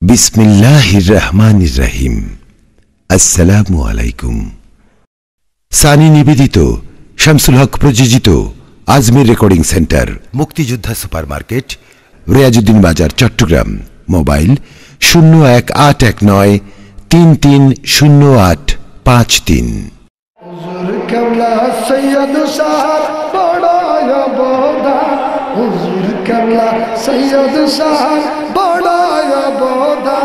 বিসমিল্লাহির রহমানির রহিম। আসসালামু আলাইকুম। সানি নিবেদিত, শামসুল হক প্রযোজিত আজমির রেকর্ডিং সেন্টার, মুক্তিযোদ্ধা সুপারমার্কেট, রিয়াজউদ্দিন বাজার, চট্টগ্রাম। মোবাইল 0189330853। হুজুর কেবলা সৈয়দ শাহ বড় বোধা, হুজুর কেবলা সৈয়দ শাহ বড় বোধা,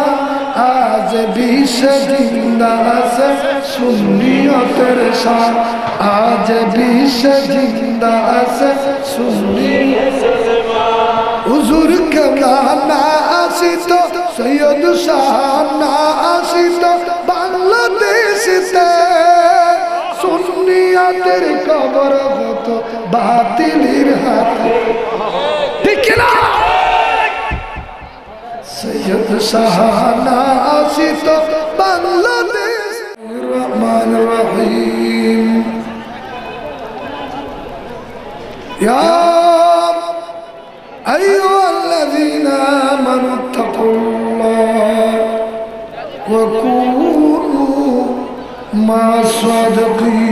আজ বিশ্ব জিন্দা আছে সুন্নিয়তের শান, আজ বিশ্ব জিন্দা আছে সুন্নিয়তের শান। হুজুর কেবলা না আসিত সৈয়দ শাহ না আসিত বাংলাদেশে, সুন্নিয়াতের কবর হত বাতিলের হাতে। ঠিক না? সৈয়দ শাহ না আসিত বাংলাদেশ। রহমান রহিম। ইয়া আইয়ুহাল্লাযীনা আমানু তাকুল্লাহ ওয়া কুনু মা'আস-সাদিকিন।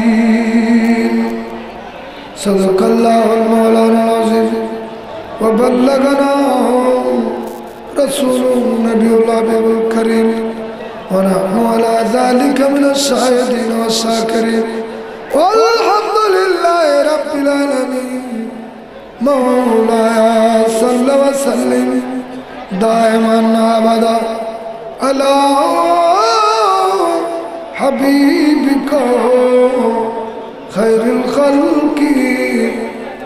সাদাকাল্লাহুল মাওলানাল আযীম ওয়া বাল্লাগানা রাসূলুন নবিয়ুল হাবিবুল কারীম ওয়া নাহনু আলা যালিকা মিনাশ শাহিদিন ওয়াশ শাকিরিন। আলহামদুলিল্লাহি রাব্বিল আলামিন। مولاي صل وسلم دائما ابدا على حبيبك خير الخلق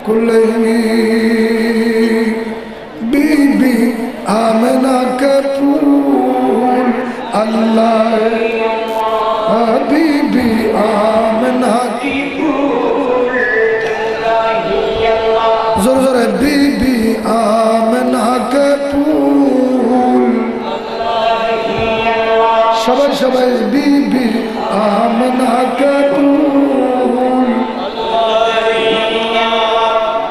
كلهم بيبي آمنہ کے پھول اللہ حبیبی آمنہ کی जोर जोर बीबी आमना के फूल, सबाई सबाई बीबी आमना के फूल।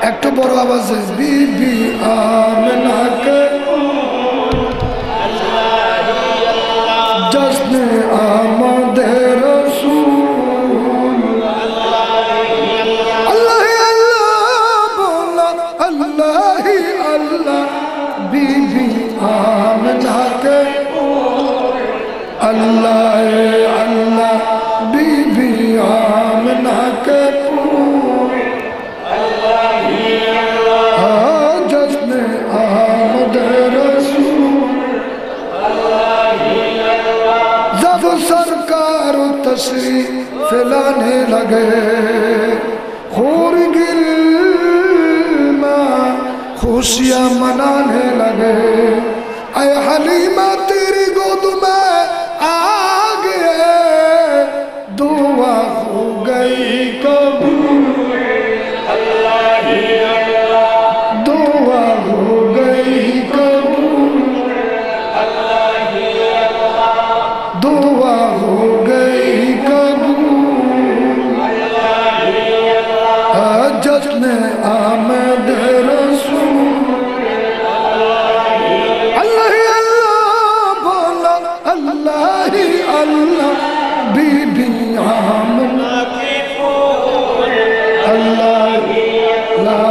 एक तो बड़ आवाज है बीबी आमना के फूल, जश्न आमद रसूल। बीबी आमना के अल्लाह अल्लाह, बीबी आमना के जश्न आमद रसूल। जब सरकार तशरीफ लाने लगे, खूर गिर खुशियाँ मनाने लगे। ऐ हलीमा तेरी गोद में आ गए, दुआ हो गई कबूल। दुआ हो गई कबूल, दुआ हो गई कबूल। जश्न आमद बीबी आमना के फूल, अल्लाह ला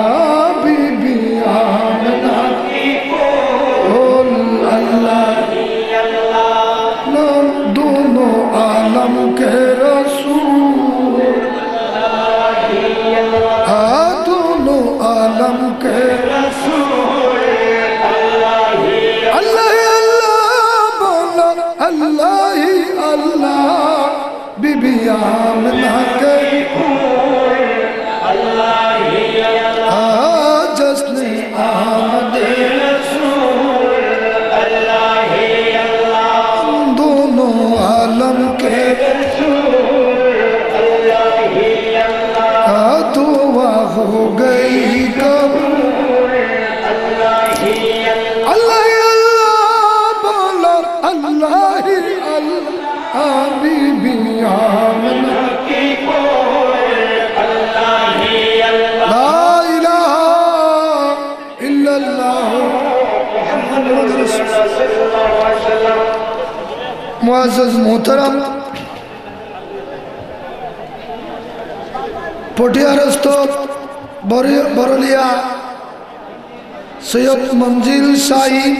बीबी आमना के फूल, अल्लाह ला दोनों आलम के रसूल, दोनों आलम के रसूल। अल्लाह अल्लाह अल्लाह बीबी आमना के जश्न आमद रसूल, दोनों आलम के दुआ हो गई कबूल। अल्लाह अल्लाह अल्लाह बीबी आमना के मुअज़्ज़ज़ मोहतरम पटियारस्थ बरलिया सैयद मंजिल शाही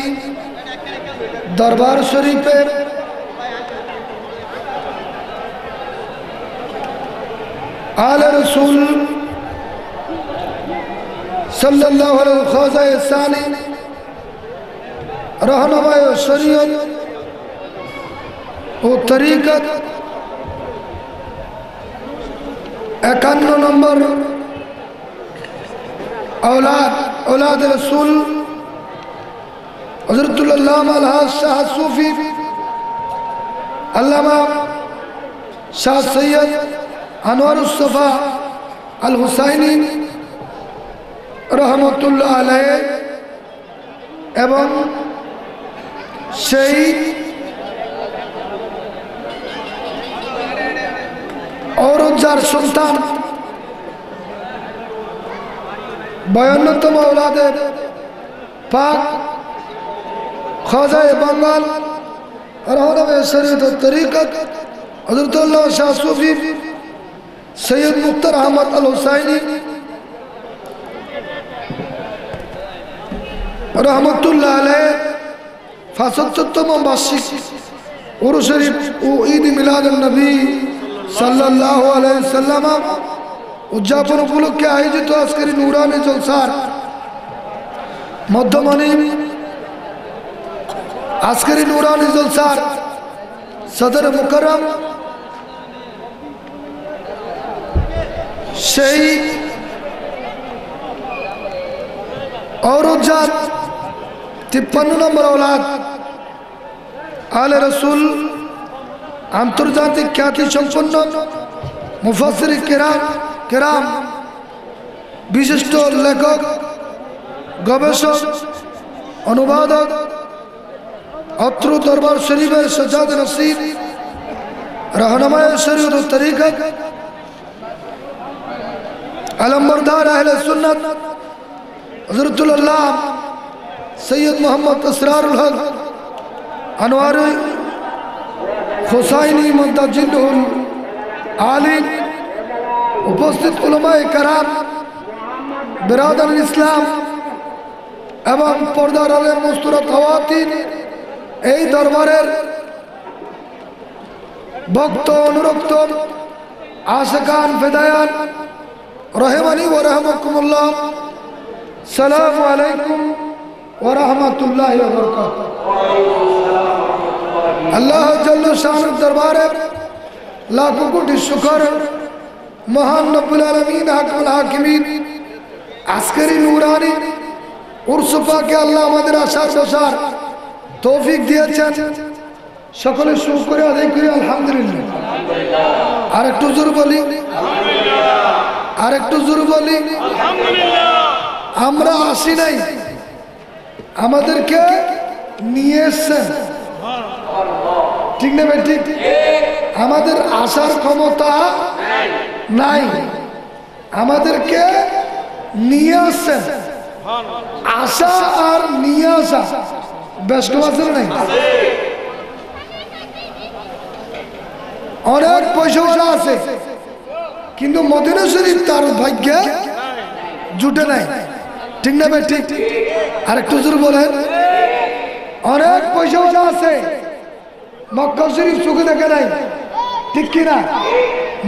दरबार शरीफेर आले रसूल सल्लल्लाहु अलैहि ख़ाज़ा सानी रहनुमाए शरीयत ও তরিকত 51 নম্বর औलाद रसूल हज़रतुल अल्लामा अलहाज शाह सूफी अल्लामा शाह सैयद अनवारुस्सफ़ा अल हुसैनी रहमतुल्लाह अलैहि एवं সেই औरजार सुल्तान 52तम औलादे पाक ख्वाजा बंगाल रहनुमाए शरीयत व तरीक़त हज़रत शाह सूफी सैयद मुख्तार अहमद अल हुसैनी रहमतुल्लाह अलैहि 65तम वार्षिक उर्स शरीफ व ईद मिलाद नबी सल्लल्लाहु अलैहि वसल्लम उद्यापन उपलक्षे आयोजित आजकेर नूरानी जलसार मध्यमणि आजकेर नूरानी जलसार सदर मुकर्रम সেই औरजात 53 নম্বর औलाद आले रसूल आंतर्जातिक ख्याति सम्पन्न मुफास्सिर किराम विशिष्ट लेखक गवेषक अनुवादक अत्र दरबार शरीफेर सज्जाद नसीर रहनुमाए शरीयत व तरीक़त अलंबरदार अहले सुन्नत हज़रतुल अल्लाह सैयद मोहम्मद असरारुल हक अनवारी हुसैनी मुद्दजिलुल आली उपस्थित उलमाए कराम बिरादर इस्लाम एवं पर्दार आले मुस्तूरत खवातीन এই দরবারের ভক্ত অনুরক্ত আশিকান ফিদায়ান রহিমানি ওয়া রাহমাকুমুল্লাহ সালামু আলাইকুম ওয়া রাহমাতুল্লাহি ওয়া বারাকাতুহু अल्लाह जल्ल शान दरबारे लाखों कोटि शुक्र महान रब्बुल आलमीन हकमुल हाकिमीन आजकेर नूरानी उर्स पाके अल्लाह आमादेर आशार बसार तौफिक दिएছেন সকলে শুকর আদায় করি আলহামদুলিল্লাহ আর একটু জোরে বলি আলহামদুলিল্লাহ আর একটু জোরে বলি আলহামদুলিল্লাহ আমরা আসি নাই আমাদেরকে নিয়ে এসেছেন ঠিক না ভাই ঠিক আমাদের আসার ক্ষমতা নাই আমাদেরকে নিয়ে আসছেন আশা আর নিয়ে আসা বেশ আছে নাই অনেক পয়সা আছে কিন্তু মদিনা শরীফ তার ভাগ্যে জুটে নাই ঠিক না ভাই ঠিক আর একটু জোরে বলেন অনেক পয়সা আছে মক্কা শরীফ চোখে দেখে নাই ঠিক কিনা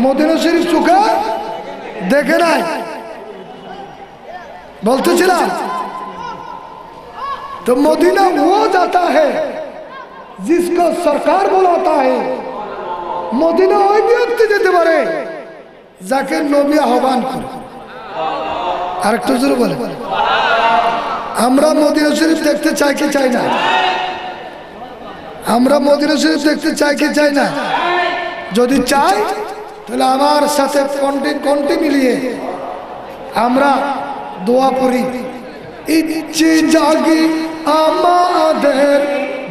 মদিনা শরীফ চোখে देखे ना बोलते चला तो मदीना वो जाता है जिसको सरकार बुलाता है मदीना ওই ব্যক্তি যেতে পারে যাকে নবী আহ্বান করে আরেকটু জোরে বলে আমরা মদিনা শরীফ দেখতে চাই কি চাই না আমরা মদিনা শরীফ দেখতে চাই কি চাই না যদি চাই তাহলে আমার সাথে কণ্ঠে মিলিয়ে আমরা দোয়া করি ইচ্ছে জাগি আমাদের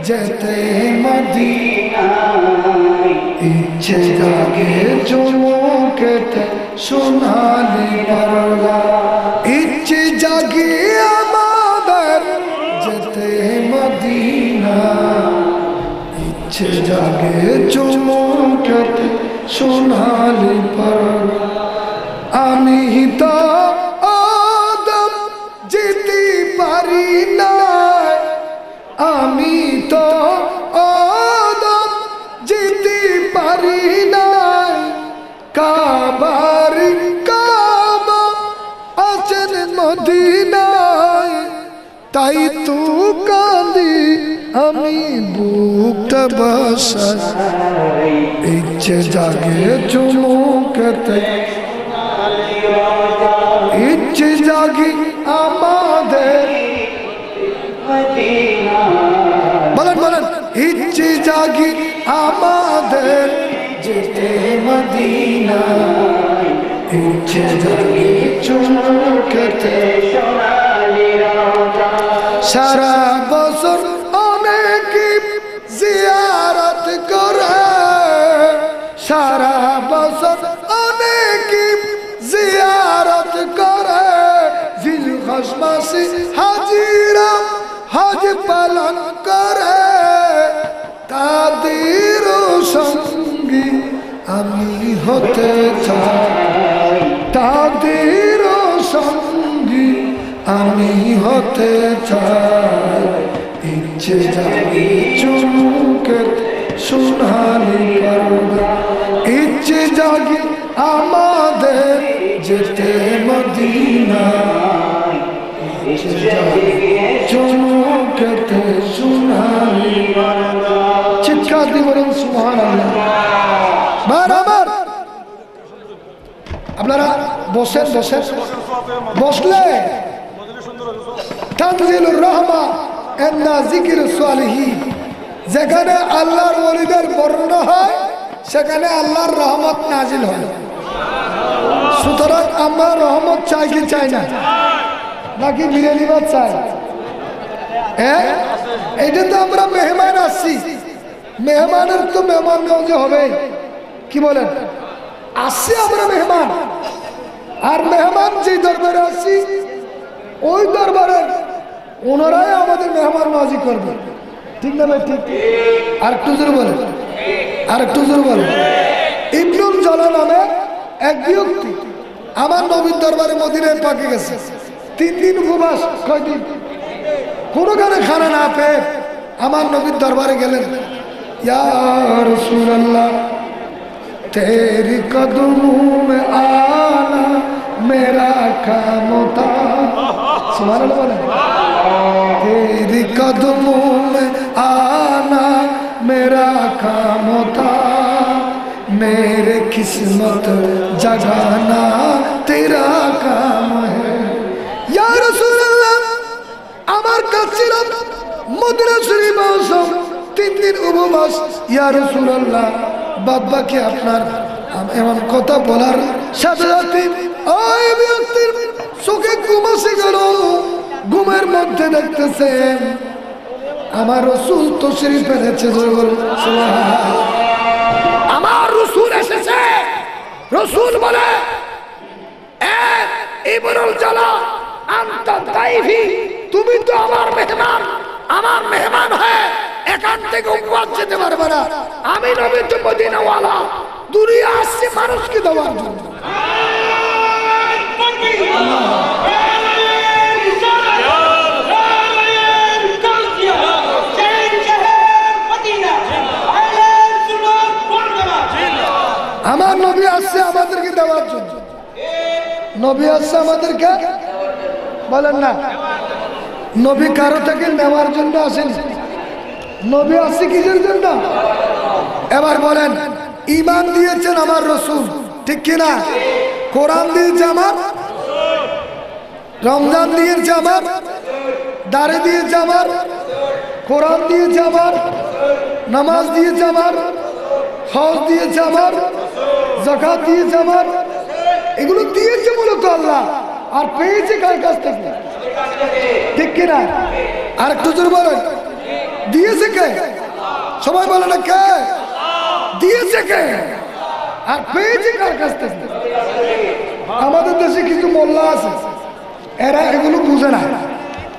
যেতে মদিনায় ইচ্ছে জাগে চমকেতে সোনালি পরলা ইচ্ছে জাগি আমাদের যেতে মদিনায় ইচ্ছে জাগে চমকাতে সোনালি পর্দা আমি তো আদম যেতে পারি না আমি তো আদম যেতে পারি না কাবার কাবা আছেন মদিনায় তাই তো কাঁদি আমি বুকটা বাসাই ইচ্ছে জাগে চুমুকতে ইচ্ছে জাগে আমাদের বলেন বলেন ইচ্ছে জাগে আমাদের যেতে মদিনা ইচ্ছে জাগে চুমুকতে সারা বছর অনেক জিয়ারত করে সারা বছর অনেক জিয়ারত করে জিলহজ মাসে হাজিরা হজ পালন করে তাদের সঙ্গী আমি হতে চাই তাদের সঙ্গী আমি হতে চাই ইচ্ছে জাগে চুমুকতে সোনালি পর্দা ইচ্ছে জাগে আমাদের যেতে মদিনা ইচ্ছে জাগে চুমুকতে সোনালি পর্দা চিৎকার দিয়ে বলুন সুবহানাল্লাহ বরাবর আপনারা বসেন বসেন বসলে তানজিলুর রহমা ইন্দা যিকিরুস সালিহিন যেখানে আল্লাহর ওলিদের বর্ণনা হয় সেখানে আল্লাহর রহমত নাজিল হয় সুতরাং আমরা রহমত চাই কি চাই না নাকি বিরিয়ানি ভাত চাই এইটা তো আমরা মেহমান আসছি মেহমানের তো মেহমান নওয়াজি হবে কি বলেন আসছি আমরা মেহমান আর মেহমান যে দরবারে আসছি ওই দরবারে ওনারাই আমাদের মেহমান নওয়াজি করবে ঠিক না ভাই ঠিক আর একটু জোরে বলেন আর একটু জোরে বলেন ইবনুল জালা নামে এক ব্যক্তি আমার নবীর দরবারে মদিনায় পাকে গেছে 3 দিন উপবাস কয়দিন কোনো গানে খানা না পেয়ে আমার নবীর দরবারে গেলেন ইয়া রাসূলুল্লাহ तेरी कदमों में आना मेरा काम था सुभान अल्लाह तेरी कदमों में आना मेरा काम था मेरे किस्मत जगाना तेरा काम है या रसूल अल्लाह আমার কাছে মদিনা শরীফ আসো 3 দিন উপবাস ইয়া রাসূলুল্লাহ বাবা কি আপনার এমন কথা বলার সাথে সাথে ওই ব্যক্তির চোখে ঘুম এসে গেল ঘুমের মধ্যে দেখতেছেন আমার রাসূল তশরীফ এনেছে আমার রাসূল এসেছে রাসূল বলে এ ইবনুল জালা আনতা দাইফি তুমি তো আমার মেহমান হয়ে এখান থেকে উপবাস যেতে পারবে না আমি নবী তো মদিনাওয়ালা দুনিয়া আসছে মানুষকে দেওয়ার জন্য আমার নবী আসছে আমাদেরকে দেওয়ার জন্য নবী আসছে আমাদেরকে বলেন না নবী কারো থেকে নেওয়ার জন্য আসেন নবী আসছে কিসের জন্য এবার বলেন ঈমান দিয়েছেন আমার রাসূল ঠিক কি না কোরআন দিয়েছে আমার রমজান দিয়েছে আমার দাড়ি দিয়েছে আমার কোরআন দিয়েছে আমার নামাজ দিয়েছে আমার হজ দিয়েছে আমার যাকাত দিয়েছে আমার এগুলো দিয়েছে মূলত আল্লাহ আর পেয়েছে কার কাছ থেকে ঠিক কি না আর একটু জোরে বলেন দিয়েছে কে সবাই বলে না কে দিয়েছে কে আর পেয়েছে কার কাছ থেকে আমাদের দেশে কিছু মোল্লা আছে এরা এগুলো বুঝে না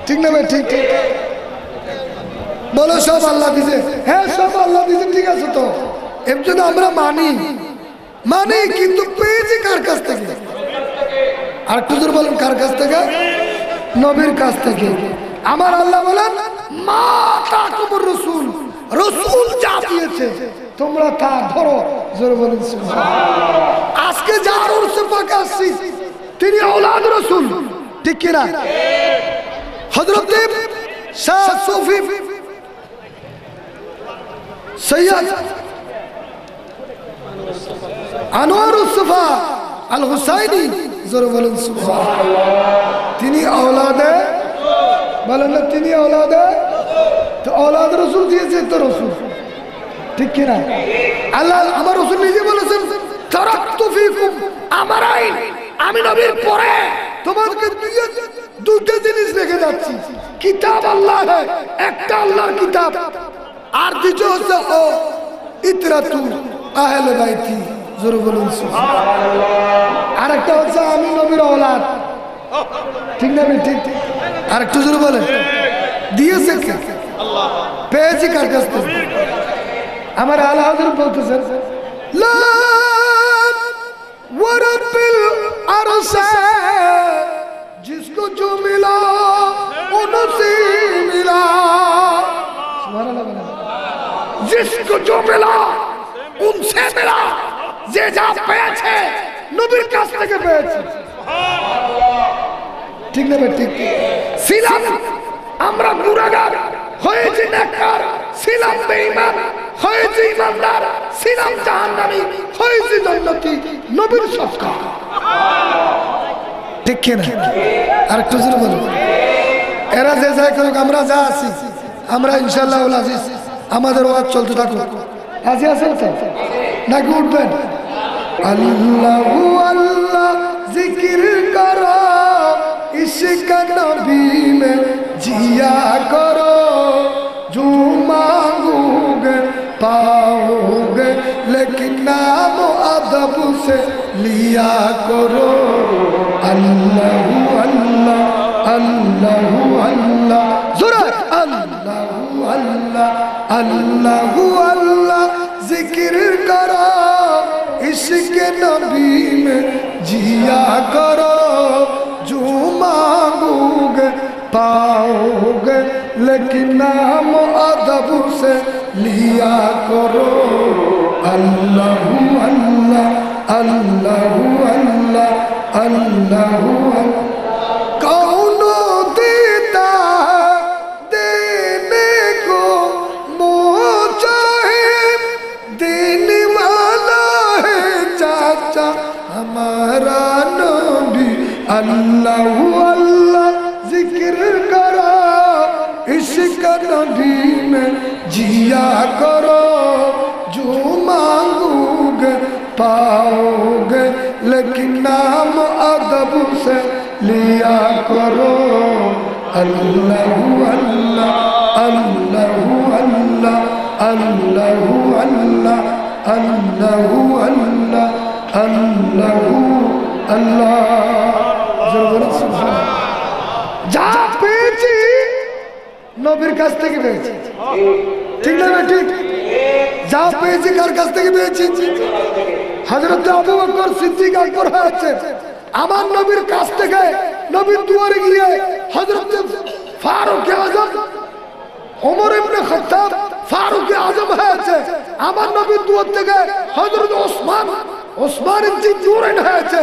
ঠিক না ভাই ঠিক ঠিক বলো সব আল্লাহ দিয়েছে হ্যাঁ সব আল্লাহ দিয়েছে ঠিক ঠিক আছে তো এর জন্য আমরা মানি মানি কিন্তু পেয়েছি কার কাছ থেকে আর একটু জোরে বলেন কার কাছ থেকে নবীর কাছ থেকে আমার আল্লাহ বলেন মা তাকুমুর রাসূল রাসূল যা দিয়েছে তোমরা তা ধরো জোরে বলেন সুবহানাল্লাহ আজকে যার উরসে পাক আসছি তিনি আওলাদ রাসূল ঠিক কি না হযরত শাহ সুফি সৈয়দ আনোয়ারুস সুফা আল হুসাইনি জোরে বলেন সুবহানাল্লাহ তিনি আওলাদে বলেন না তিনি আওলাদে তো আওলাদ রাসূল দিয়েছে তো রাসূল ঠিক কি না আল্লাহ আমার রাসূল নিজে বলেছেন তারাকতু ফিকুম আমারাইন আমি নবীর পরে তোমাদেরকে দুটো জিনিস রেখে যাচ্ছি কিতাব আল্লাহ একটা আল্লাহর কিতাব আর দ্বিতীয় হচ্ছে ও ইতরাতু আহলে বাইতি জোরে বলুন সুবহানাল্লাহ আর একটা হচ্ছে আমি নবীর আওলাদ ঠিক না ঠিক আর একটু জোরে বলেন দিয়েছে কে আল্লাহ পেয়েছি কার কাছ থেকে আমার আলা হযরত বলতেছেন লা ওয়ারাবিল আরশে जिसको जो मिला उनसे मिला जिसको जो मिला उनसे मिला যে যা পেয়েছে নবীর কাছ থেকে পেয়েছে ঠিক না ঠিক ছিলাম আমরা গুনাহগার হয়েছি নেককার ছিলাম বেঈমান হয়েছি ইমানদার ছিলাম জাহান্নামী হয়েছি জান্নাতি নবীর সৎকার ঠিক কি না আর একটু জোরে বলুন এরা যে যাই করুক আমরা যা আছি আমরা ইনশাআল্লাহ আজিজ আমাদের ওয়াজ চলতে থাকুক আজি আছেন তো নাকি উঠবেন আল্লাহু আল্লাহ জিকির করো ইশক নবী মে জিয়া করো जो मांगोगे पाओगे लेकिन नाम अदब से लिया करो अल्लाह अल्लाह अल्लाह अल्लाह ज़रा अल्लाह अल्लाह अल्लाह अल्लाह जिक्र करो इश्क नबी में जिया करो जो मांगोगे पाओगे लेकिन नाम अदब से लिया करो अल्लाह अल्लाह अल्लाह अल्लाह अल्लाह कौन देता देने को मोह चाहे देने वाला है चाचा हमारा नबी अल्लाह अल्लाह जिक्र करो इश्क नबी में जिया करो जो मांगोगे पाओगे लेकिन नाम अदब से लिया करो अल्लाह अल्लाह अल्लाह अल्लाह अल्लाह अल्लाह अल्लाह अल्लाह अल्लाह अल्लाह যা পেয়েছি নবীর কাছ থেকে পেয়েছি ঠিক না ঠিক যা পেয়েছি কার কাছ থেকে পেয়েছি হযরত আবু বকর সিদ্দিক আকবর হয়েছে আমার নবীর কাছ থেকে নবীর দুয়ারে গিয়ে হযরত ফারুক আযম ওমর ইবনে খাত্তাব ফারুক আযম হয়েছে আমার নবীর দুয়ার থেকে হযরত ওসমান জিন্নুরাইন হয়েছে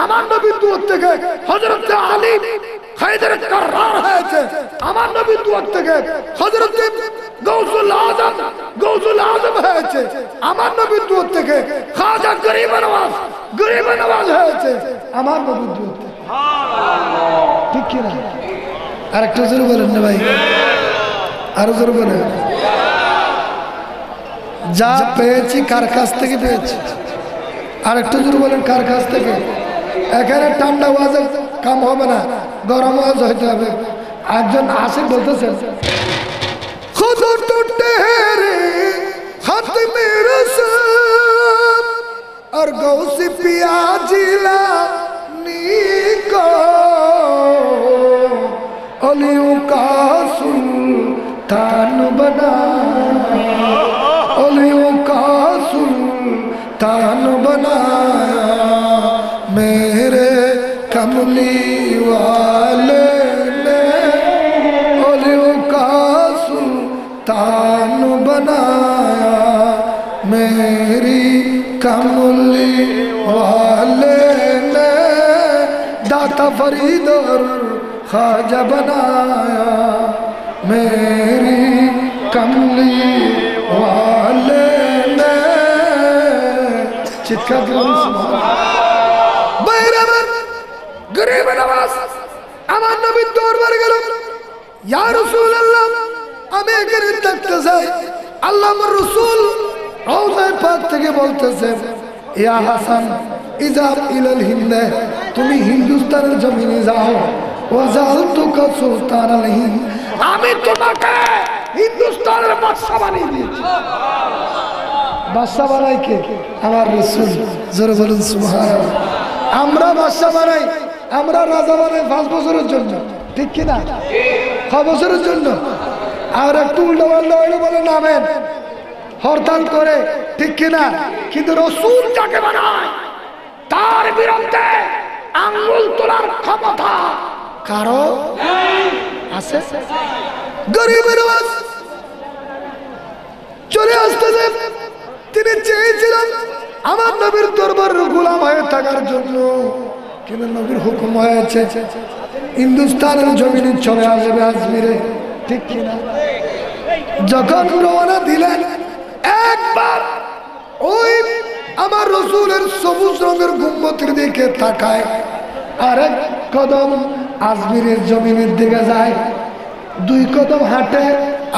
আমার নবীর দুয়ার থেকে হযরত আলী হায়দার কাররার হয়েছে আমার নবীর দুয়ার থেকে হযরত গৌসুল আজম হয়েছে আমার নবীর দুয়ার থেকে খাজা গরিব নওয়াজ হয়েছে আমার নবীর দুয়ার থেকে সুবহানাল্লাহ ঠিক কি না আরেকটু জোরে বলেন না ভাই আরো জোরে বলেন যা পেয়েছি কার কাছ থেকে পেয়েছি আরেকটু জোরে বলেন কার কাছ থেকে এখানে ঠান্ডা ওয়াজে কাম হবে না গরম ওয়াজ হইতে হবে একজন আসে বলতেছেন খুদ টুটে রে হাত মেরে সব और गौसी पिया जिला नीको ओलियों का सुल्तान बना ओलियों सुल्तान बनाया, मेरे कमली वाले ने औलियों का सुल्तान बनाया, मेरी कमली वाले ने दाता फरीद और ख्वाजा बनाया, मेरी कमली वाले ने चित्कार गरीब नवाज আমার নবীর দরবারে গেল, ইয়া রাসূলুল্লাহ আমি এখানে দেখতে চাই। আল্লাহ আমার রাসূল রওজায়ে পাক থেকে বলতেছে, ইয়া হাসান ইযাব ইলাল হিন্দ, তুমি হিন্দুস্তানের জমিনে যাও, ওয়াজালতুকা সুলতান আল হিন্দ, আমি তোমাকে হিন্দুস্তানের বাদশা বানিয়ে দিয়েছি। বাদশা বানাই কে? আমার রাসূল। জোরে বলুন সুবহানাল্লাহ। আমরা বাদশা বানাই, আমরা রাজা বানাই 5 বছরের জন্য, ঠিক কি না? 6 বছরের জন্য। আর একটু উল্টো পাল্টা হইলে বলে নামেন, হরতাল করে, ঠিক কি না? কিন্তু রাসূল যাকে বানায় তার বিরুদ্ধে আঙ্গুল তোলার ক্ষমতা কারো আছে? গরিবের আওয়াজ চলে আসতেছে। তিনি চেয়েছিলেন আমার নবীর দরবারের গোলাম হয়ে থাকার জন্য, কিন্তু নবীর হুকুম হয়েছে হিন্দুস্তানের জমিনে চলে আসবে আজমিরে, ঠিক কিনা? যখন রওনা দিলেন একবার ওই আমার রাসূলের সবুজ রঙের গুম্বদের দিকে তাকায়, আরেক কদম আজমিরের জমিনের দিকে যায়, 2 কদম হাঁটে,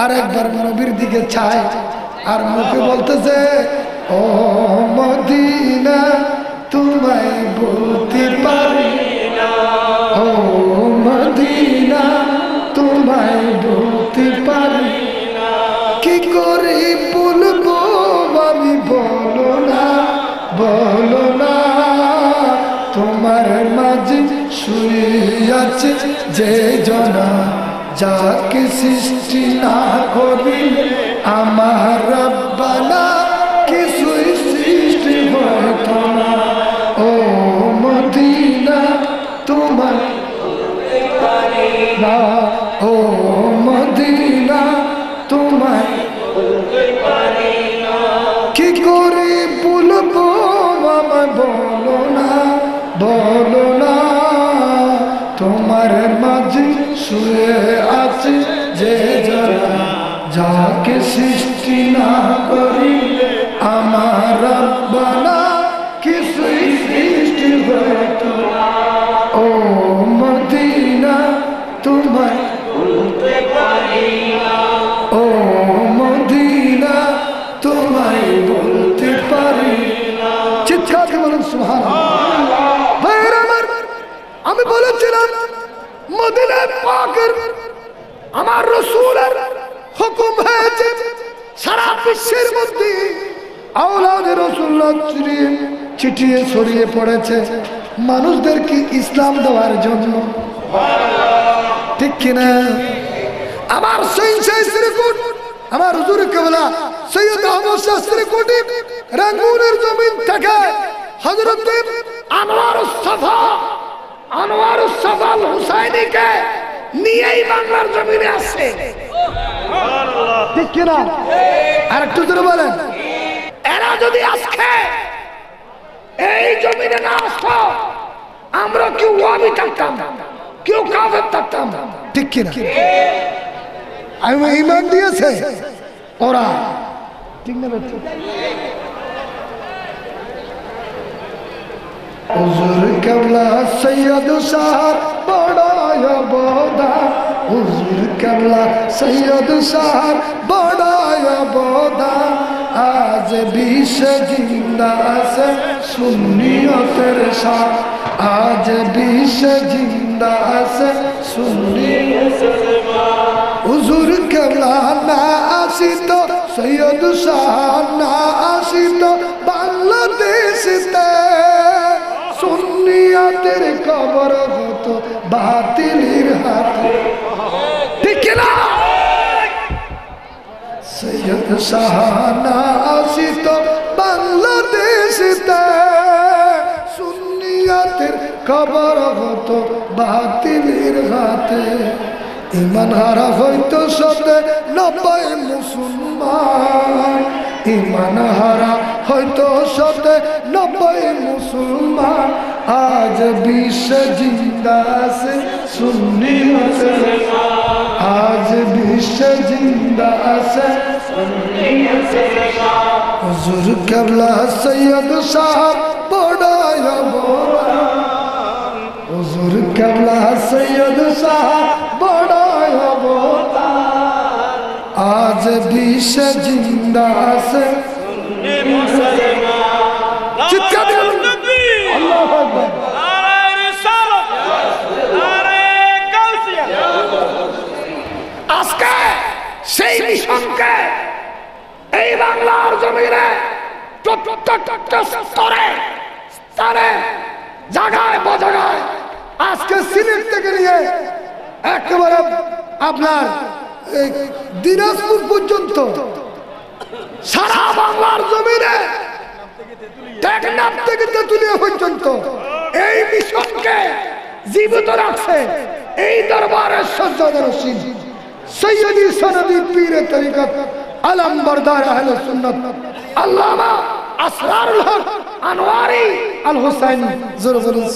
আরেকবার নবীর দিকে চায়, আর মুখে বলতেছে, ও মদিনা তোমায় বলতে পারি না, ও মদিনা তোমায় বলতে পারি না, কি করে বলবো আমি, বলো না, বলো না, তোমার মাঝে শুয়ে আছে যে জনা, যাকে সৃষ্টি না করিলে আমার রব্বানা কিছুই সৃষ্টি হতো না, ও মদিনা তোমায় বলতে পারি না, ও মদিনা তোমায় বলতে পারি না, কি করে বলবো আমায়, বলো না, বলো না, তোমার মাঝে শুয়ে আছে যে যারা, যাকে সৃষ্টি না করিলে আমার রব্বানা কিছুই সৃষ্টি হতো না, ও মদিনা তোমায় বলতে পারি না, ও মদিনা তোমায় বলতে পারি না। চিৎকার করে বলুন সুবহানাল্লাহ। ভাইরা আমার, আমি বলেছিলাম মদিনা পাকের আমার রাসূলের হুকুম হয়েছে সারা বিশ্বের মধ্যে আওলাদে রাসূলুল্লাহ ছিটিয়ে ছড়িয়ে পড়েছে মানুষদেরকে ইসলাম দেওয়ার জন্য, ঠিক কিনা? আমার সৈয়দ শ্রীকুট, আমার হুজুর কেবলা সৈয়দ আহমদ শাহ শ্রীকুটি রাঙ্গুনের জমিন থেকে হযরত আনোয়ারুস সাফা আল হুসাইনিকে নিয়েই বাংলার জমিনে আসছে, ঠিক কিনা? আর একটু জোরে বলেন। এরা যদি আজকে এই জমিনে না আসতো, আমরা কেউ ওয়াহাবি থাকতাম, কেউ কাফের থাকতাম, ঠিক কিনা? আমি ঈমান দিয়েছে ওরা, ঠিক না? হুজুর কেবলা সৈয়দ শাহ বড়ায় বোদা, হুজুর কেবলা সৈয়দ শাহ বড়ায় বোদা, আজ বিশ্ব জিন্দা আছে সুন্নিয়তের শাহ, আজ বিশ্ব জিন্দা আছে সুন্নিয়তের শাহ। হুজুর কেবলা না আসিত, সৈয়দ শাহ না আসিত বাংলাদেশতে, সুন্নিয়াতের কবর হতো বাতিলের হাতে, ঠিক না? সৈয়দ শাহ না আসিত বাংলাদেশে কবর হতো বাতিলের হাতে ইমান হারা হইতো শতে 90 মুসলমান ইমান হারা হইতো শতে 90 মুসলমান আজ বিশ্ব জিন্দা আছে সুন্নি মুসলমান আজ বিশ্ব জিন্দা আছে সুন্নি মুসলমান হুজুর কেবলা সৈয়দ সাহেব বড়াই অবদান হুজুর কেবলা সৈয়দ সাহেব বড়াই অবদান আজ বিশ্ব জিন্দা আছে সুন্নি মুসলমান চিৎকার দিন আল্লাহু আকবার নারে রিসালাত নারে গাউসিয়া আজকে সেই মিশনকে এই বাংলার জমিনে প্রত্যেকটা স্তরে স্তরে জায়গায় বজাগায় আজকে সিলেট থেকে নিয়ে একেবারে আপনার দিনাজপুর পর্যন্ত সারা বাংলার জমিনে টেকনাফ থেকে তেতুলিয়া পর্যন্ত এই মিশনকে জীবিত রাখছে এই দরবারের সজ্জাদার রশিদ সৈয়দি সনদি পীরে তরিকত আলম বরদার আহলে সুন্নাত আল্লামা আসরারুল হক আনোয়ারি আল হুসাইনি জোরে বলুন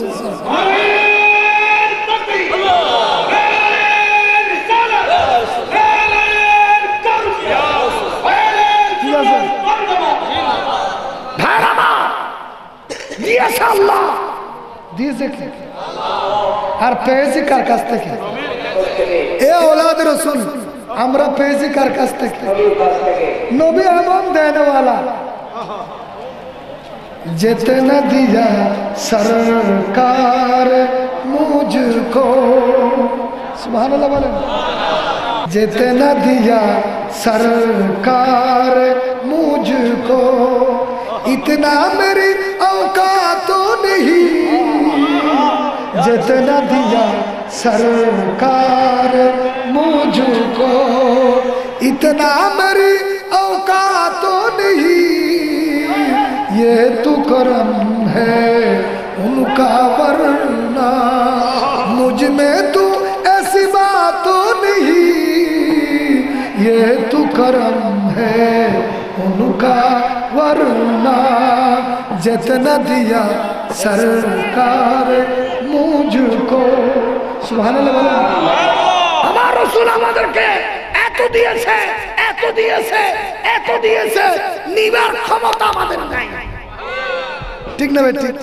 দিয়েছে আল্লাহ দিয়েছে কি আর পেয়েছি কার কাছ থেকে এ औलाद रसूल আমরা পেয়েছি কার কাছ থেকে নবী এমন দেনওয়ালা যেতে না দিয়া সরকার মুঝকো সুবহানাল্লাহ বলেন যেতে না দিয়া সরকার मुझको इतना मेरी औकात तो नहीं जितना दिया सरकार मुझको इतना मेरी औकात तो नहीं ये तो करम है उनका वरना मुझ में तो ऐसी बात तो नहीं ये तो करम है उनका वरना जितना दिया सरकार मुझको सुभानाल्लाह আমার রাসূল আমাদেরকে এত দিয়েছে এত দিয়েছে এত দিয়েছে নিবার ক্ষমতা আমাদের নাই ঠিক না ভাই ঠিক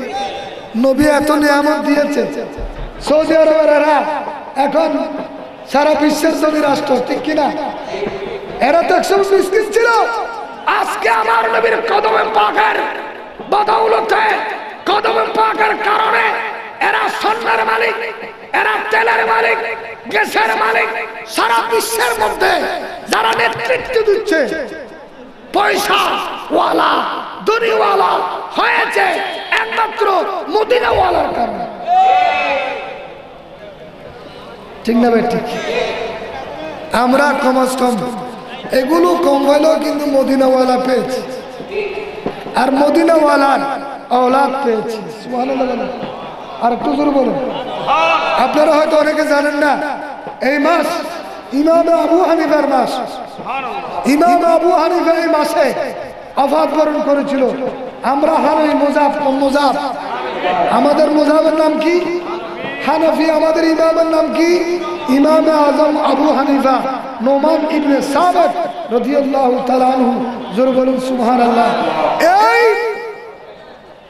নবী এত নিয়ামত দিয়েছে সৌদি আরবের এখন সারা বিশ্বের ধনী রাষ্ট্র ঠিক কি না এরা তো 120 ছিল আজকে আমার নবীর কদমে পাকের বদৌলতে কদমে পাকের কারণে এরা সোনার মালিক এরা তেলের মালিক গ্যাসের মালিক সারা বিশ্বের মধ্যে যারা নেতৃত্ব দিচ্ছে পয়সা ওয়ালা দুনিয়াওয়ালা হয়েছে একমাত্র মদিনা ওয়ালার কারণে ঠিক না ভাই ঠিক আমরা কমস কম এগুলো কম হলেও কিন্তু মদিনাওয়ালা পেয়েছি আর মদিনাওয়ালার औलाद পেয়েছি সুবহানাল্লাহ আর একটু জোরে বলুন আপনারা হয়তো অনেকে জানেন না এই মাস ইমাম আবু হানিফার মাস ইমাম আবু হানিফা এই মাসে ওফাত বরণ করেছিল আমরা হানাফি মুযাব আমাদের মুযাবের নাম কি হানাফি আমাদের ইমামের নাম কি ইমাম আজম আবু হানিফা নোমান ইবনে সাবিত রাদিয়াল্লাহু তাআলা আনহু জোরে বলুন সুবহানাল্লাহ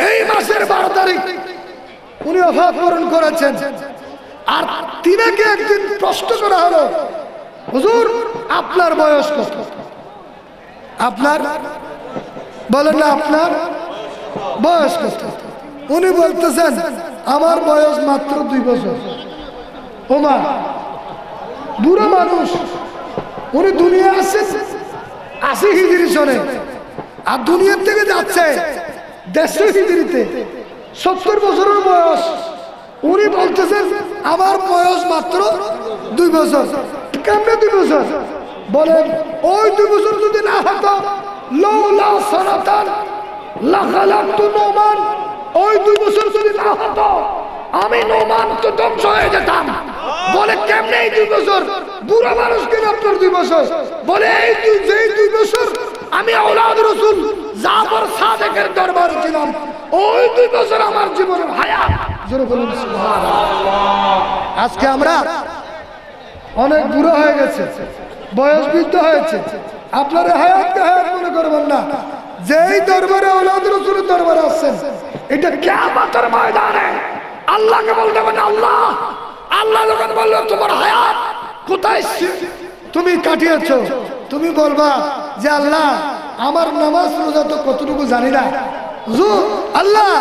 এই মাসের 12 তারিখ উনি ওফাত বরণ করেছেন আর তিনাকে একদিন প্রশ্ন করা হলো হুজুর আপনার বয়স কত আপনার বলেন না আপনার বয়স কত উনি বলতেছেন আমার বয়স মাত্র 2 বছর ওমা বুড়ো মানুষ উনি দুনিয়া আসছে 80 হিজরি সনে আর দুনিয়া থেকে যাচ্ছে 150 হিজরিতে 70 বছরের বয়স উনি বলতেছেন আমার বয়স মাত্র 2 বছর কেমনে 2 বছর বলেন ওই 2 বছর যদি না হতো লাউলা সানাতান লাখালাতু নোমান ওই 2 বছর যদি না হতো আমি নোমান তো ধ্বংস হয়ে যেতাম। বলে কেমনে এই 2 বছর? বুড়া মানুষ কেন আপনার 2 বছর? বলে এই 2 বছর আমি আওলাদ রাসূল জাফর সাদেকের দরবারে ছিলাম, ওই 2 বছর আমার জীবনের হায়াত। জোরে বলুন সুবহানাল্লাহ। আজকে আমরা অনেক বুড়ো হয়ে গেছে, বয়স বৃদ্ধ হয়েছে, আপনার হায়াতকে হায়াত মনে করবেন না। যেই দরবারে আওলাদ রাসূলের দরবারে আসছেন, এটা কিয়ামতের ময়দানে আল্লাহকে বলতে হবে, আল্লাহ, আল্লাহ যখন বলল তোমার হায়াত কোথায় তুমি কাটিয়েছো, তুমি বলবা যে আল্লাহ আমার নামাজ রোজা তো কতটুকু জানি না আল্লাহ,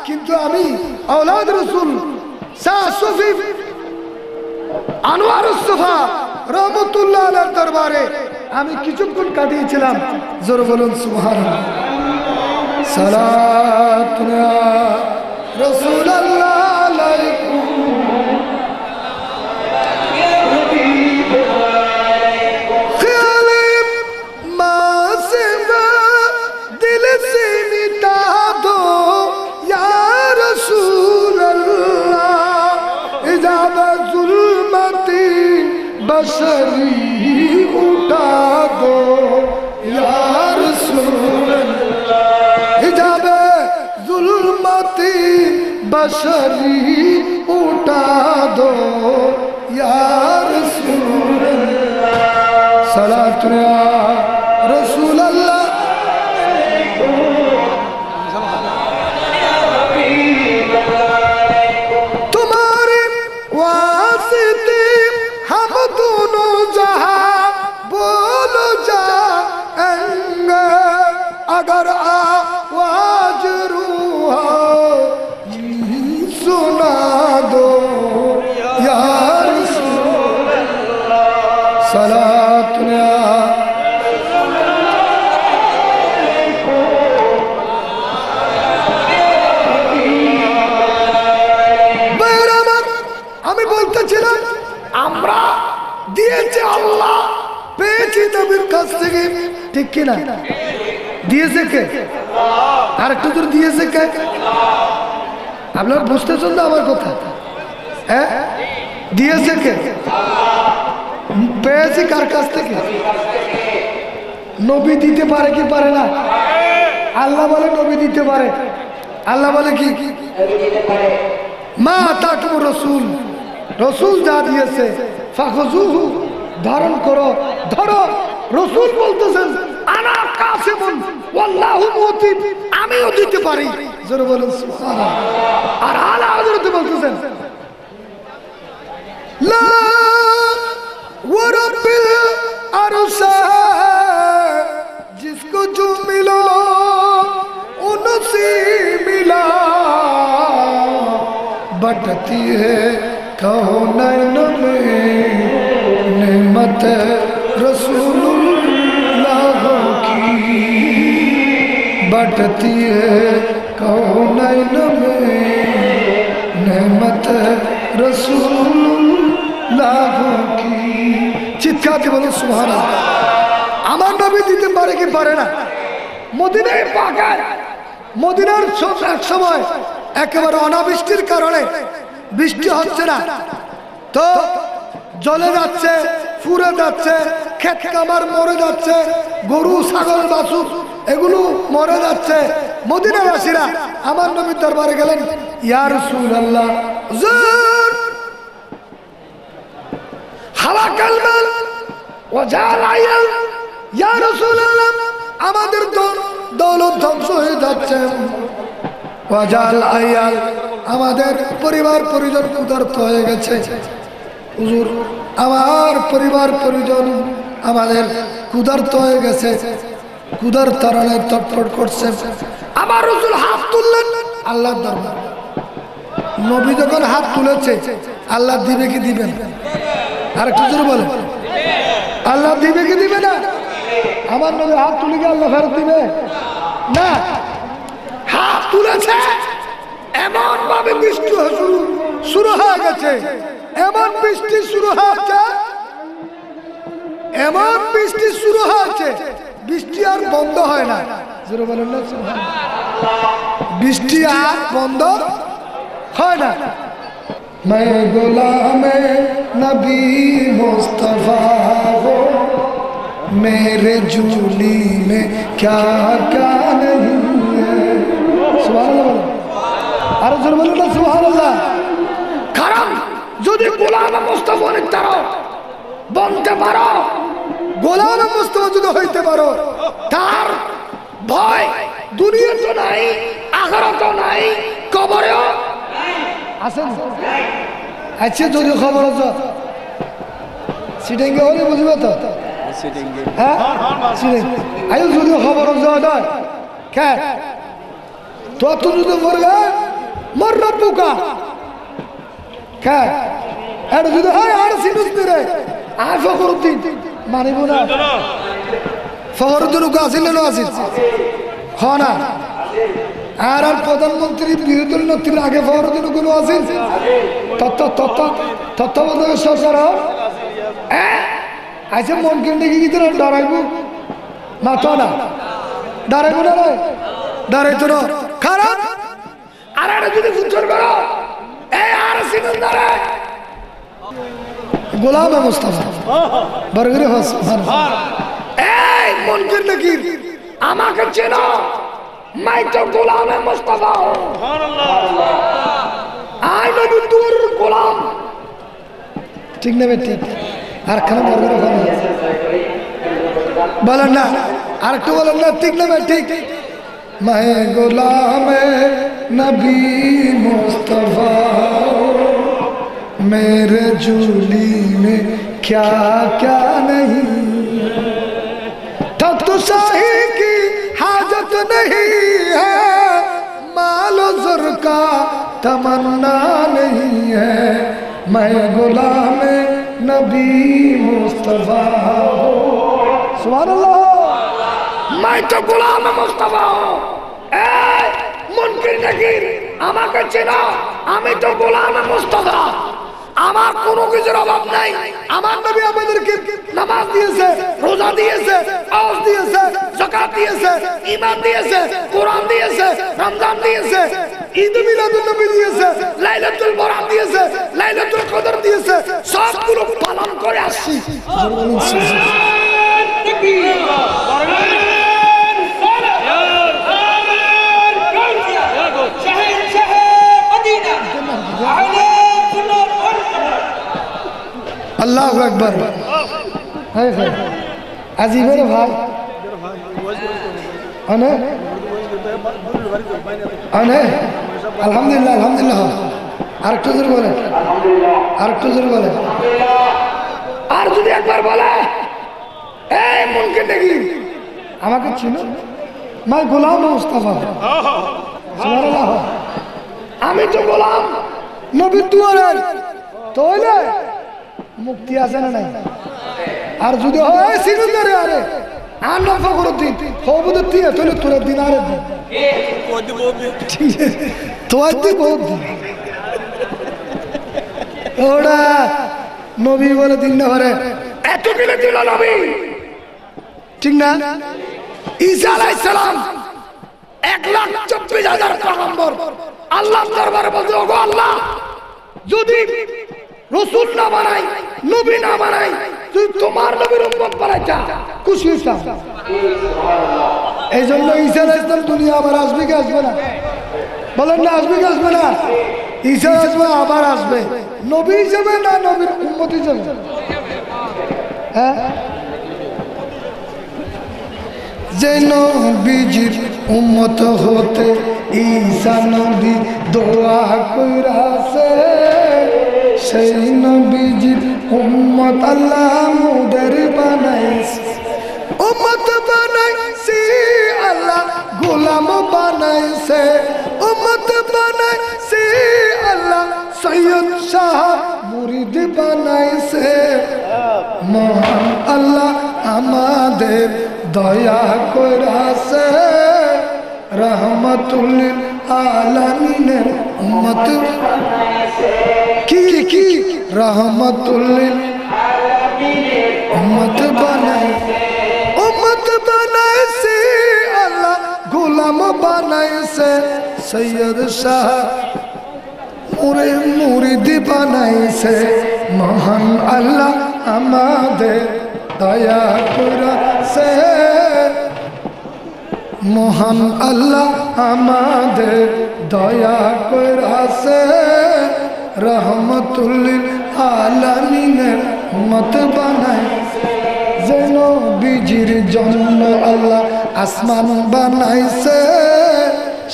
কিন্তু আমি আওলাদ রাসূল শাহ সুফি আনোয়ারুস সুফা রহমাতুল্লাহ আলাইহির দরবারে আমি কিছুক্ষণ কাটিয়েছিলাম। জোরে বলুন সুবহানাল্লাহ। সালাতু ইয়া রাসূলুল্লাহ আলাইকুম बशरी उठा दो या रसूल अल्लाह, हिजाबे जुल्मती बशरी उठा दो या रसूल अल्लाह, सलातु या रसूल अल्लाह। तुम्हारे वास्ते हम दोनों जहां बोल जाएंगे, अगर आवाज रूह सुना दो या रसूल अल्लाह, सलातु या আমি বলতেছিলাম আমরা দিয়েছে আল্লাহ, পেয়েছি নবীর কাছ থেকে, ঠিক কিনা? দিয়েছে কে? আর একটু দূর দিয়েছে কে? আপনারা বুঝতেছেন না আমার কথা? হ্যাঁ, দিয়েছে কে? পেয়েছি কার কাছ থেকে? নবী দিতে পারে কি পারে না? আল্লাহ বলে নবী দিতে পারে। আল্লাহ বলে কি? মা আতাকুম রাসূল, রসুল যা দিয়েছে ফাখুযুহু, ধারণ করো, ধরো। রসুল বলতেছেন আনা কাসিমুন ওয়াল্লাহু মুতি, আমিও দিতে পারি। জোরে বলুন সুবহানাল্লাহ। আর আলা হযরত বলতেছেন লা ওয়া রাব্বিল আরশ जिसको जो मिला उनसे मिला, बटती है कौनैन में नेमत रसूलुल्लाह की, बटती है कौनैन में नेमत रसूलुल्लाह की। চিৎকার দিয়ে বলুন সুবহানাল্লাহ। আমার নবী দিতে পারে কি পারে না? মদিনায় পাকা, মদিনার এক সময় একেবারে অনাবৃষ্টির কারণে বৃষ্টি হচ্ছে না, তো জলে যাচ্ছে, ফুরে যাচ্ছে, ক্ষেত খামার মরে যাচ্ছে, গরু ছাগল বাছুর এগুলো মরে যাচ্ছে। মদিনাবাসীরা আমার নবীর দরবারে গেলেন, ইয়া রাসূলুল্লাহ যুর হালাকাল মাল ওয়া জাল আয়াল, ইয়া রাসূলুল্লাহ আমাদের দৌলত ধ্বংস হয়ে যাচ্ছে, ওয়া জাল আয়াল আমাদের পরিবার পরিজন ক্ষুধার্ত হয়ে গেছে। হুজুর আমার পরিবার পরিজন আমাদের ক্ষুধার্ত হয়ে গেছে, ক্ষুধার তাড়নায় তটফট করছে। আমার রাসূল হাত তুললেন আল্লাহর দরবারে। নবী যখন হাত তুলেছে, আল্লাহ দিবে কি দিবেন? আর একটু জোরে বলেন, আল্লাহ দিবে কি দিবে না? আমার নবী হাত তুলে গিয়ে আল্লাহ ফেরত দিবে না। হাত তুলেছে, এমন ভাবে বৃষ্টি শুরু হয়ে গেছে, এমন বৃষ্টি শুরু হয়েছে, এমন বৃষ্টি শুরু হয়েছে, বৃষ্টি আর বন্ধ হয় না। জোরে বলেন না সুবহানাল্লাহ। বৃষ্টি আর বন্ধ হয় না। मैं गुलाम नबी मुस्तफा हो, मेरे झूली में क्या क्या नहीं है। सुभान अल्लाह, अरे जोर बोलो ना सुभान अल्लाह। কারণ যদি গোলাম মুস্তাফা নিতারো বনতে পারো, গোলাম মুস্তাফা যদি হইতে পারো, তার ভয় দুনিয়াতে নাই, আখিরাতেও নাই, কবরেও আছে। আচ্ছা যদি খবর আছে সিটিংয়ে হলে বুঝবে তো, হ্যাঁ সিটিং আয়ু যদি খবর আছে কে তো তুমি যদি মরবে মর রব্বুকা কে এটা যদি হয় আর সিনুস দিরে আর ফখরুদ্দিন মানিব না। ফখরুদ্দিন কে আসিল না আসিল খানা আর আর প্রধানমন্ত্রী বিরোধী দল নেত্রীর আগে ফখরুদ্দিন কোনো আসিল তত্ত্বাবধায়ক সরকার আচ্ছা মনকিন দেখি কি তোরা ডরাইব মাথা না ডরাইব না রে ডরাই তো খারাপ। আর এটা যদি ফুচর করো এই আর সিনুস ধরে গোলাম মুস্তাফা বরগরে হস এই মুনকির নাকির আমাকে চেনো, मैं तो गुलाम मुस्तफा हूं, आई नबी तुर गुलाम। ठीक ना बेटी আর খানা বরগরে হল বলেন না আর একটু বলেন না ঠিক না বেটি। मैं गुलाम नबी मुस्तफा, मेरे झूली में क्या क्या नहीं, तब तो शाही की हाजत नहीं है, मालो ज़र का तमन्ना नहीं है, मैं गुलाम नबी मुस्तफा हूँ। सुभान अल्लाह, मैं तो गुलाम मुस्तफा हूँ। মুনকির নাকির আমাকে চেনা, আমি তো গোলাম মুস্তাফা, আমার কোনো কিছুর অভাব নাই। আমার নবী আমাদেরকে নামাজ দিয়েছে, রোজা দিয়েছে, হজ দিয়েছে, যাকাত দিয়েছে, ঈমান দিয়েছে, কোরআন দিয়েছে, রমজান দিয়েছে, ঈদ মিলাদুন নবী দিয়েছে, লাইলাতুল বরাত দিয়েছে, লাইলাতুল কদর দিয়েছে, সবগুলো পালন করে আসছি। আল্লাহু আকবার। আজিবের ভাই আনে আনে আলহামদুলিল্লাহ আলহামদুলিল্লাহ। আরেকটু জোরে বলে, আরেকটু জোরে বলে, আর যদি একবার বলে এই মনকে দেখি আমাকে চিনো, मैं गुलाम मुस्तफा, সুবহানাল্লাহ, আমি তো গোলাম নবী দুয়ারের, তাহলে মুক্তি আছে না নাই? আর যদি হয় সিনুদারে আরে আর না ফখরুদ্দিন হবুদ দিয়ে তাহলে তোর দিন আরে দিন তো আদি বহুত ওরা নবী বলে দিন না পারে এত কিলে দিল নবী, ঠিক না? ঈসা আলাইহিস সালাম 1,24,000 পয়গম্বর আল্লাহর দরবারে বলতে, ওগো আল্লাহ, যদি রাসূল না বানাই, নবী না বানাই, তুই তোমার নবীর উম্মত বানাইতা, খুশি হইতাম। এই জন্য ঈসা আলাইহিস সালাম দুনিয়া আবার আসবে কি আসবে না? বলেন না আসবে কি আসবে না? ঈসা আসবে, আবার আসবে, নবী হিসেবে না নবীর উম্মত হিসেবে? হ্যাঁ, যে নবীজির উম্মত হতে ঈসা নবী দোয়া কইরাছে, সেই নবীজির উম্মত আল্লাহ মুদের বানাইছে, উম্মত বানাইছে আল্লাহ গোলাম বানাইছে, উম্মত বানাইছে আল্লাহ সৈয়দ শাহ মুরিদ বানাইছে। মহান আল্লাহ আমাদের দয়া কইরাছে, রহমাতুল লিল আলামিনের উম্মত কি কি রহমাতুল লিল আলামিনের উম্মত বানাইছে, উম্মত বানাইছে আল্লাহ গোলাম বানাইছে, সৈয়দ শাহ মোরে মুরিদ বানাইছে মহান আল্লাহ আমাদের দয়া কইরাছে মহান আল্লাহ আমাদের দয়া কইরাছে রহমতুল লিল আলামিনের উম্মত বানাইছে যেন বীজির জন্য আল্লাহ আসমান বানাইছে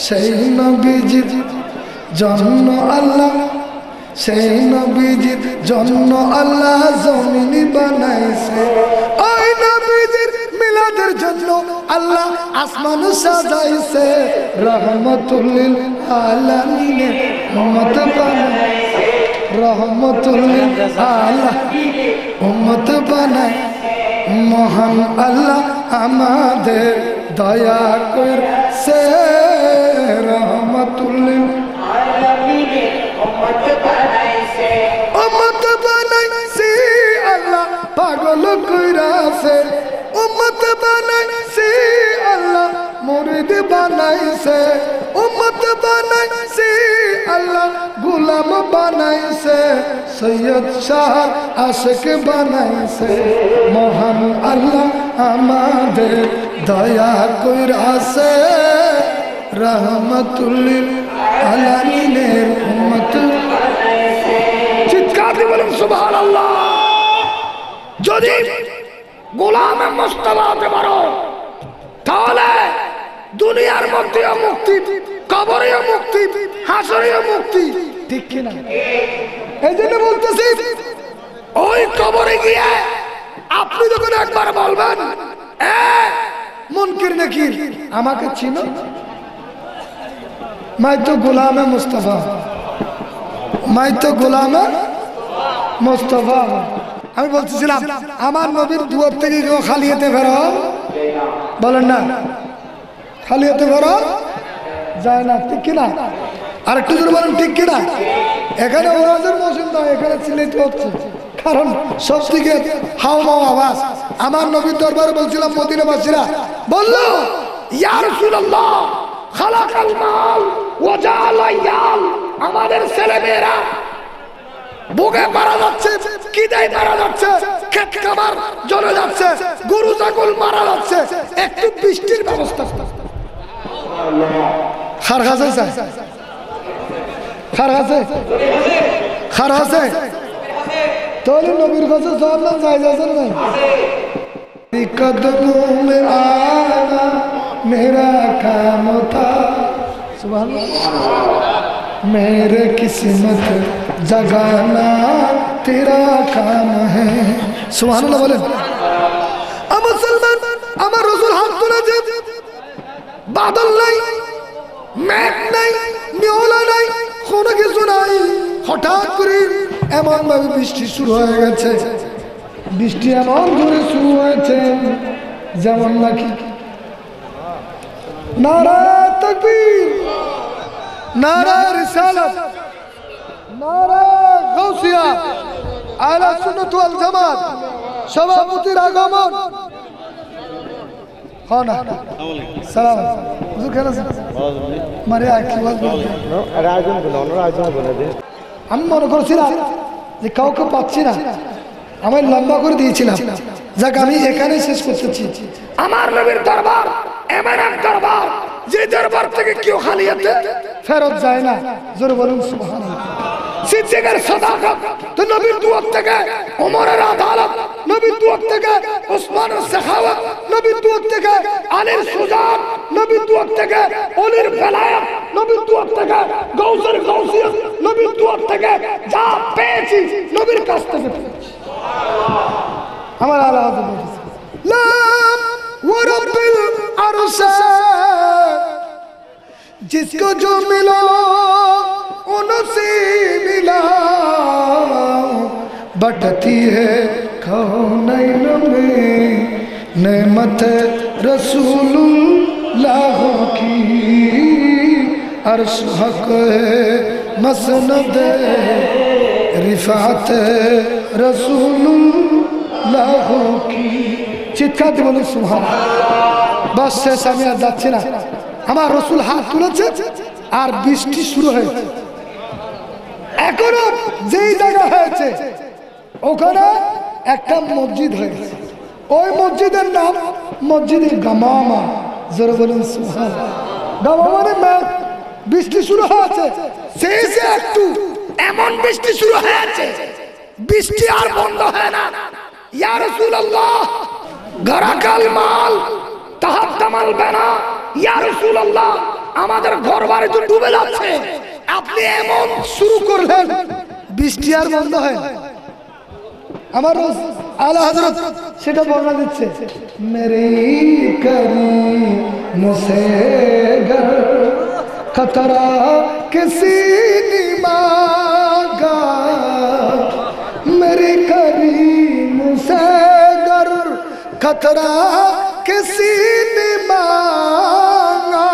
সেই নবীজির জন্য আল্লাহ সেই নবীজির জন্য আল্লাহ জমিন বানাইছে ওই নবীজির মিলাদের জন্য আল্লাহ আসমান সাজাইছে রহমতুল লিল আলামিনের উম্মত বানাইছে রহমতুল লিল আলামিনের উম্মত বানাই মহান আল্লাহ আমাদের দয়া করছে রহমতুল লিল আলামিনের উম্মত বানাইছে আল্লাহ পাগল কইরাছে উম্মত বানাইছে আল্লাহ মুরিদ বানাইছে উম্মত বানাইছে আল্লাহ গোলাম বানাইছে সৈয়দ শাহ আশিক বানাইছে মহান আল্লাহ আমাদের দয়া কইরাছে রহমতুল লিল আলামিনের উম্মত বানাইছে চিৎকার দিয়ে বলুন সুবহানাল্লাহ যদি গোলামে মুস্তাফা হতে পারো তাহলে দুনিয়ার মধ্যেও মুক্তি কবরেও মুক্তি হাসরেও মুক্তি ঠিক কি না এই জন্য বলতেছি ওই কবরে গিয়ে আপনি যখন একবার বলবেন মুনকির নাকির আমাকে চিনো मैं तो गुलाम है मुस्तफा मैं तो गुलाम है मुस्तफा আমি বলতেছিলাম আমার নবীর দুয়ার থেকে কেউ খালি হতে পারো বলেন না খালি হতে পারো যায় না ঠিক কিনা আর একটু জোরে বলেন ঠিক কিনা এখানে ওয়াজের মৌসুম নয় এখানে সিলেট হচ্ছে কারণ সব দিকে হাও মাও আওয়াজ আমার নবীর দরবারে বলছিলাম মদিনাবাসীরা বললো ইয়া রাসূলুল্লাহ খালাকাল মাল ওয়া জাআলা ইয়াল আমাদের ছেলেমেয়েরা বুকে মারা যাচ্ছে কিদাই মারা যাচ্ছে ক্ষেত খামার জ্বলে যাচ্ছে গরু ছাগল মারা যাচ্ছে একটু বৃষ্টির ব্যবস্থা খার খাসে খার খাসে খার খাসে তাহলে নবীর কাছে যাওয়ার যায় যাচ্ছে না কদমোं में आना मेरा काम था मेरे किस्मत जगाना तेरा काम है सुभान अल्लाह बोलें मुसलमान আমার রাসূল হাত তুলেছে বাদল নাই মেঘ নাই মেঘলা নাই কোনো কিছু নাই হঠাৎ করে এমন ভাবে বৃষ্টি শুরু হয়ে গেছে বৃষ্টি এমন জোরে শুরু হয়েছে যেমন নাকি নারা তাকবীর নারা রিসালাত নারা গাউসিয়া আহলে সুন্নাত ওয়াল জামাত সভাপতির আগমন হ্যাঁ না সালাম হুজুর কেন আছেন মারে কি বলবো রাজন বলে দে আমি মনে করছিলাম যে কাউকে পাচ্ছি না আমি লম্বা করে দিয়েছিলাম যাক আমি এখানে শেষ করতেছি আমার নবীর দরবার এমন এক দরবার যে দরবার থেকে কেউ খালিয়াতে ফেরত যায় না জোরে বলুন সুবহানাল্লাহ সিদ্দিকের সাদাকাত তো নবীর দুয়ার থেকে ওমরের আদালত নবীর দুয়ার থেকে ওসমানের সাখাওয়াত নবীর দুয়ার থেকে আলীর সুজাত নবীর দুয়ার থেকে ওলির বেলায়েত নবীর দুয়ার থেকে গাউসের গাউসিয়ত নবীর দুয়ার থেকে যা পেয়েছি নবীর কাছ থেকে আমার আল্লাহ বলছে লা ওয়া রাব্বিল আরশ जिसको जो मिला उनसे मिला बटती है कौनैन में नेमत रसूलुल्लाह की अर्श हक है मसनद रिफात रसूलुल्लाह की চিৎকার দিয়ে বলুন সুবহানাল্লাহ বাস শেষ আমি আর যাচ্ছি না আমার রাসূল হাত তুলেছে আর বৃষ্টি শুরু হয়েছে এখনো যেই জায়গা হয়েছে ওখানে একটা মসজিদ হয়েছে, ওই মসজিদের নাম মসজিদে গামামা। জোরে বলুন সুবহানাল্লাহ। গামামার মেঘ বৃষ্টি শুরু হয়েছে, সেই যে একটু এমন বৃষ্টি শুরু হয়েছে, বৃষ্টি আর বন্ধ হয় না। ইয়া রাসূলুল্লাহ গারাকাল মাল তাহাত্তামাল বানা, ইয়া রাসূলুল্লাহ আমাদের ঘরবাড়ি তো ডুবে যাচ্ছে, আপনি এমন শুরু করলেন বৃষ্টি আর বন্ধ হয় না। আমার আলা হযরত সেটা বর্ণনা দিচ্ছে, মেরে করিম সে গর খতরা কিসি নে মাঁগা, মেরে করিম সে গর खतरा किसी ने मांगा,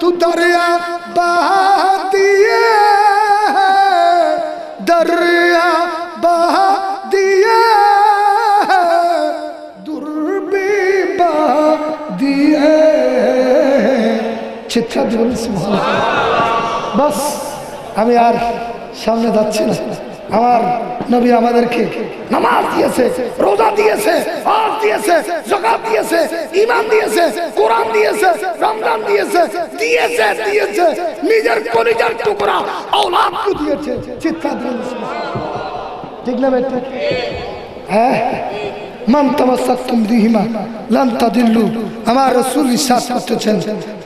तू दरिया बहा दिए, दरिया बहा दिए, दूर भी बहा दिए। चिट्ठा दिल सुभान। बस আমি আর সামনে যাচ্ছি না। আমার নবী আমাদেরকে নামাজ দিয়েছে, রোজা দিয়েছে, হজ দিয়েছে, যাকাত দিয়েছে, ঈমান দিয়েছে, কোরআন দিয়েছে, রমজান দিয়েছে, দিয়েছে দিয়েছে নিজের কলিজার টুকরা আওলাদকে দিয়েছে। চিৎকার দিন ঠিক না বেটা? হ্যাঁ, মান তামাসসাকতুম বিহিমা লান তাদিল্লু। আমার রাসূল ইরশাদ করতেছেন,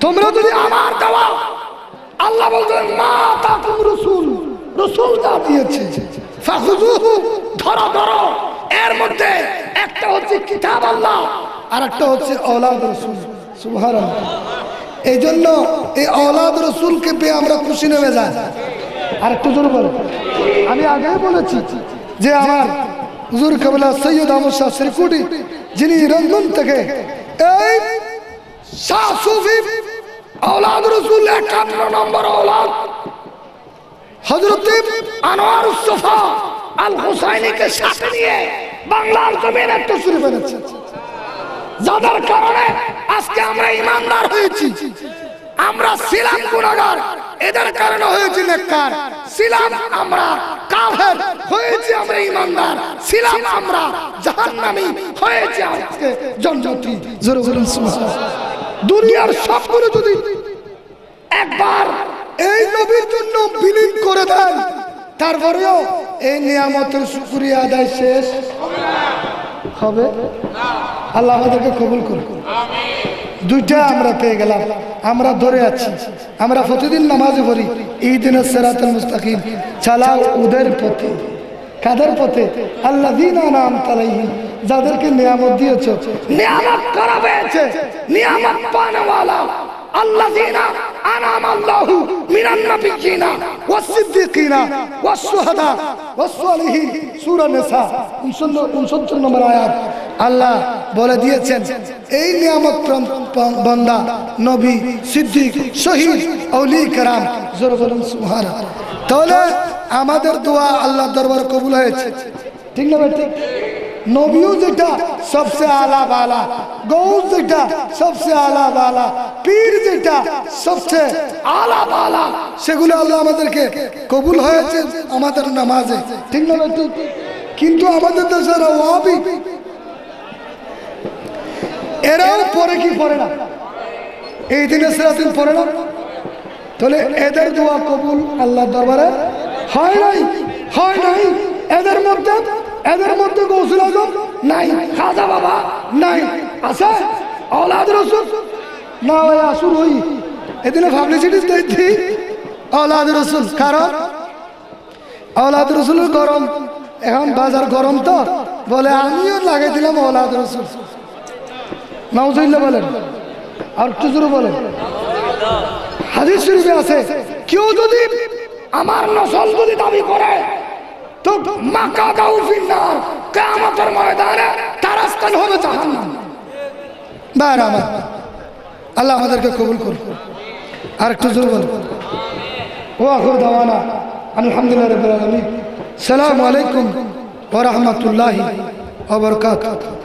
তোমরা যদি আমার দেওয়া, আল্লাহ বলছেন মা তাকুম রাসূল, রাসূল যা দিয়েছে ফাখুযুহু, ধরো ধরো। এর মধ্যে একটা হচ্ছে কিতাব আল্লাহ আর একটা হচ্ছে আওলাদ রাসূল। সুবহানাল্লাহ। এই জন্য এই আওলাদ রাসূলকে পেয়ে আমরা খুশি নেমে যাই। আর একটু জোরে বলো। আমি আগেই বলেছি যে আমার হুজুর কেবলা সৈয়দ আহমদ শাহ শ্রীকুটি, যিনি রংপুর থেকে, এই শাহ সুফি আওলাদ রাসূল 51 নম্বর আওলাদ হযরত আনোয়ারুস সোফা আল হুসাইনিকে সাথে নিয়ে বাংলার জমিনে একটা শুরু করেছে, যাদের কারণে আজকে আমরা ইমানদার হয়েছি। আমরা ছিলাম গুনাহগার, এদের কারণে হয়েছি নেককার। ছিলাম আমরা কাফের, হয়েছি আমরা ইমানদার। ছিলাম আমরা জাহান্নামী, হয়েছি আজকে জান্নাতি। জোরে বলুন সুবহানাল্লাহ। দুনিয়ার সবগুলো যদি একবার এই নবীর জন্য বিলীন করে দেন, তারপরেও এই নিয়ামতের শুকরিয়া আদায় শেষ হবে না। আল্লাহ আমাদেরকে কবুল করুন। দুইটা আমরা পেয়ে গেলাম, আমরা ধরে আছি। আমরা প্রতিদিন নামাজে পড়ি ইহদিনাস সিরাতাল মুস্তাকিম, চালাও ওদের পথে। কাদের পথে? আল্লাযীনা আন'আমতা আলাইহিম, যাদেরকে নিয়ামত দিয়েছো। নিয়ামত করা হয়েছে, নিয়ামত পানেওয়ালা আল্লাযীনা আন'আমা আল্লাহু মিনান নাবিয়্যিনা ওয়াস সিদ্দীকিনা ওয়াস শুহাদা ওয়াস সালিহিন। সূরা নিসা 69 নম্বর আয়াত। আল্লাহ বলে দিয়েছেন এই নিয়ামত বান্দা নবী, সিদ্দিক, শহীদ, আউলিয়া কেরাম। জোরে বলুন সুবহানাল্লাহ। তাহলে আমাদের দোয়া আল্লাহর দরবারে কবুল হয়েছে, ঠিক না ভাই? ঠিক। নবীও যেটা সবচেয়ে আলা বালা, গৌস যেটা সবচেয়ে আলা বালা, পীর যেটা সবচেয়ে আলা বালা, সেগুলো আল্লাহ আমাদেরকে কবুল হয়েছে আমাদের নামাজে, ঠিক না ভাই? ঠিক। কিন্তু আমাদের দেশের ওয়াহাবি এরাও পড়ে কি পড়ে না? এই দিনে সিরাতিন পড়ে না? তাহলে এদের দোয়া কবুল আল্লাহর দরবারে হয় নাই, হয় নাই। এদের মধ্যে গৌসুল আজম নাই, খাজা বাবা নাই, আছে আওলাদ রাসূল না। ওই আসুর হই এদিনে পাবলিসিটি দিচ্ছি আওলাদ রাসূল, কারণ আওলাদ রাসূলের গরম, এখন বাজার গরম তো বলে আমিও লাগাই দিলাম আওলাদ রাসূল। নাউজুবিল্লাহ বলেন, আর একটু জোরে বলেন। হাদিস শরীফে আছে কেউ যদি আমার নসল যদি দাবি করে তো মাকাদাউ ফিন্নার, কিয়ামতের ময়দানে তার স্থান হবে জাহান্নাম। বাইরে আমার আল্লাহ আমাদেরকে কবুল করুন। আর একটু জোরে বলেন। ওয়া আখিরু দাওয়ানা আলহামদুলিল্লাহি রাব্বিল আলামিন। আসসালামু আলাইকুম ওয়া রাহমাতুল্লাহি ওয়া বারাকাতুহু।